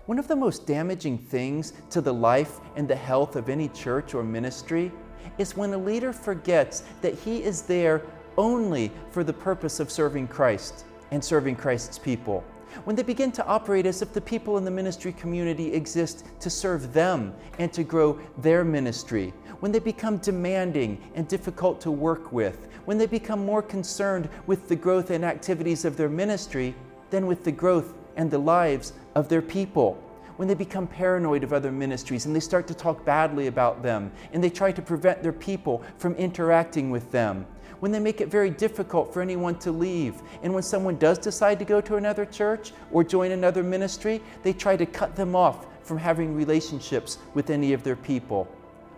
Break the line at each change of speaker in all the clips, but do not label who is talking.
One of the most damaging things to the life and the health of any church or ministry is when a leader forgets that he is there only for the purpose of serving Christ and serving Christ's people. When they begin to operate as if the people in the ministry community exist to serve them and to grow their ministry. When they become demanding and difficult to work with. When they become more concerned with the growth and activities of their ministry than with the growth and the lives of their people. When they become paranoid of other ministries and they start to talk badly about them and they try to prevent their people from interacting with them. When they make it very difficult for anyone to leave, and when someone does decide to go to another church or join another ministry, they try to cut them off from having relationships with any of their people.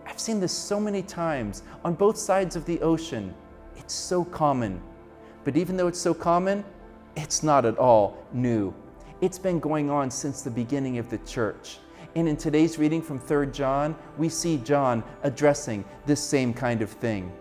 I've seen this so many times on both sides of the ocean. It's so common. But even though it's so common, it's not at all new. It's been going on since the beginning of the church. And in today's reading from 3 John, we see John addressing this same kind of thing.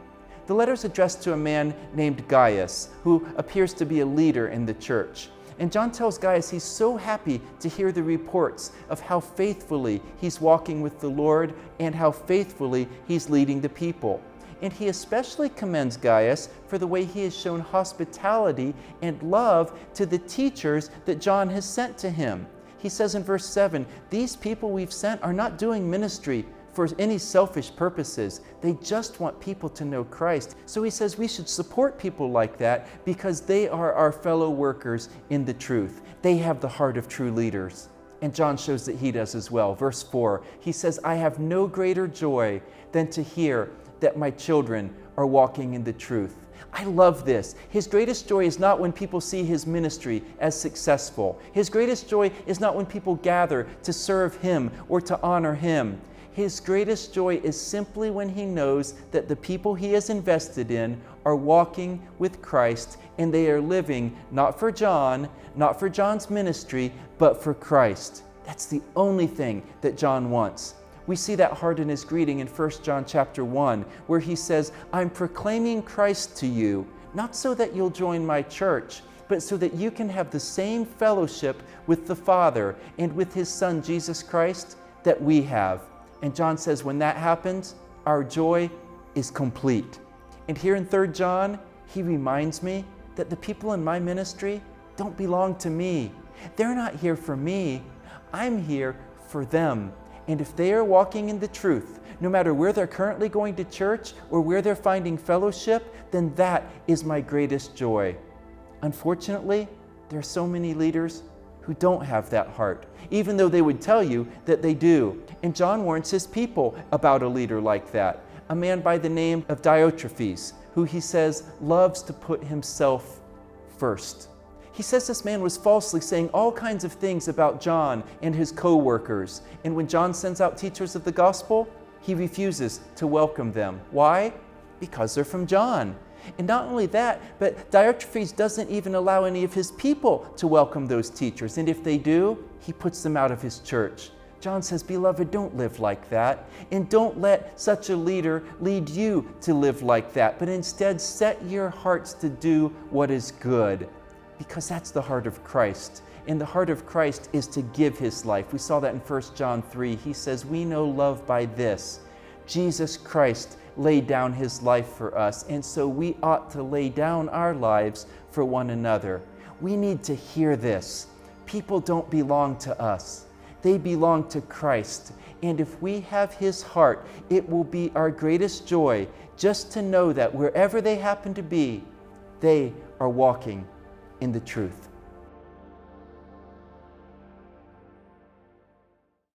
The letter's addressed to a man named Gaius, who appears to be a leader in the church. And John tells Gaius he's so happy to hear the reports of how faithfully he's walking with the Lord and how faithfully he's leading the people. And he especially commends Gaius for the way he has shown hospitality and love to the teachers that John has sent to him. He says in verse 7, "These people we've sent are not doing ministry for any selfish purposes. They just want people to know Christ." So he says we should support people like that because they are our fellow workers in the truth. They have the heart of true leaders. And John shows that he does as well. Verse 4, he says, "I have no greater joy than to hear that my children are walking in the truth." I love this. His greatest joy is not when people see his ministry as successful. His greatest joy is not when people gather to serve him or to honor him. His greatest joy is simply when he knows that the people he has invested in are walking with Christ and they are living not for John, not for John's ministry, but for Christ. That's the only thing that John wants. We see that heart in his greeting in 1 John chapter 1, where he says, "I'm proclaiming Christ to you, not so that you'll join my church, but so that you can have the same fellowship with the Father and with his Son, Jesus Christ, that we have." And John says when that happens, our joy is complete. And here in 3 John, he reminds me that the people in my ministry don't belong to me. They're not here for me. I'm here for them. And if they are walking in the truth, no matter where they're currently going to church or where they're finding fellowship, then that is my greatest joy. Unfortunately, there are so many leaders who don't have that heart, even though they would tell you that they do. And John warns his people about a leader like that, a man by the name of Diotrephes, who he says loves to put himself first. He says this man was falsely saying all kinds of things about John and his co-workers. And when John sends out teachers of the gospel, he refuses to welcome them. Why? Because they're from John. And not only that, but Diotrephes doesn't even allow any of his people to welcome those teachers. And if they do, he puts them out of his church. John says, "Beloved, don't live like that. And don't let such a leader lead you to live like that. But instead, set your hearts to do what is good." Because that's the heart of Christ. And the heart of Christ is to give his life. We saw that in 1 John 3. He says, "We know love by this. Jesus Christ laid down his life for us, and so we ought to lay down our lives for one another." We need to hear this. People don't belong to us. They belong to Christ. And if we have his heart, it will be our greatest joy just to know that wherever they happen to be, they are walking in the truth.